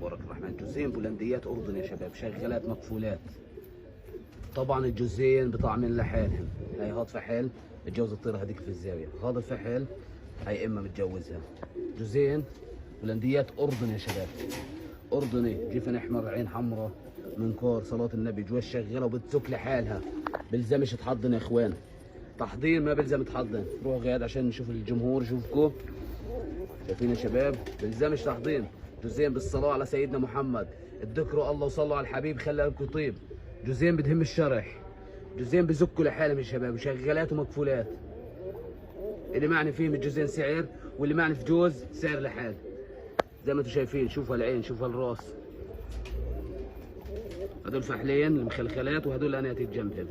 تبارك الرحمن. جوزين بولنديات اردن يا شباب، شغالات مقفولات. طبعا الجوزين بطعمين لحالهم. هاي هاد فحل متجوز الطيره هذيك في الزاويه، هذا الفحل هاي اما متجوزها. جوزين بولنديات اردن يا شباب، اردني، جفن احمر، عين حمراء، منكار، صلاه النبي، جواز شغاله وبتسك لحالها. بلزمش تحضن يا اخوان، تحضير ما بلزم تحضن. روح غاد عشان نشوف الجمهور يشوفكم. شايفين يا شباب؟ بلزمش تحضين. جوزين بالصلاه على سيدنا محمد، ادكروا الله وصلوا على الحبيب خلى لكم طيب. جوزين بدهم الشرح، جوزين بزكوا لحالهم يا شباب، وشغالات ومكفولات. اللي معني فيهم الجوزين سعر، واللي معني في جوز سعر لحال. زي ما انتم شايفين، شوفوا العين، شوفوا الراس. هدول فحلين المخلخلات، وهدول اناتي جنبهم.